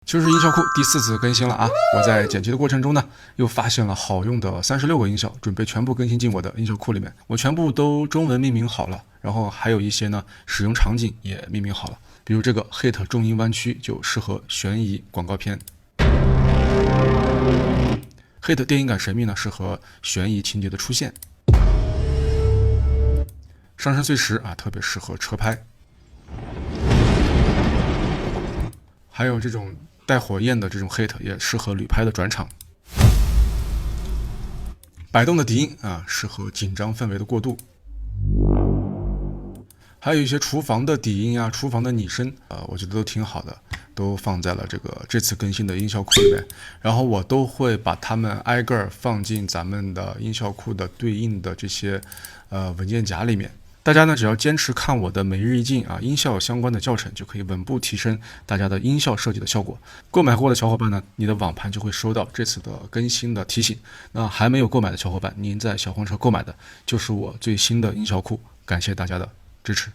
秋日音效库第4次更新了啊！我在剪辑的过程中呢，又发现了好用的36个音效，准备全部更新进我的音效库里面。我全部都中文命名好了，然后还有一些呢使用场景也命名好了。比如这个 Hit 重音弯曲就适合悬疑广告片。Hit 电影感神秘呢适合悬疑情节的出现。上升碎石啊特别适合车拍。还有这种带火焰的这种 hit 也适合旅拍的转场。摆动的笛音啊，适合紧张氛围的过渡。还有一些厨房的笛音啊，厨房的拟声，我觉得都挺好的，都放在了这次更新的音效库里面。然后我都会把它们挨个放进咱们的音效库的对应的这些文件夹里面。大家呢，只要坚持看我的每日一镜啊，音效相关的教程，就可以稳步提升大家的音效设计的效果。购买过的小伙伴呢，你的网盘就会收到这次的更新的提醒。那还没有购买的小伙伴，您在小黄车购买的就是我最新的音效库，感谢大家的支持。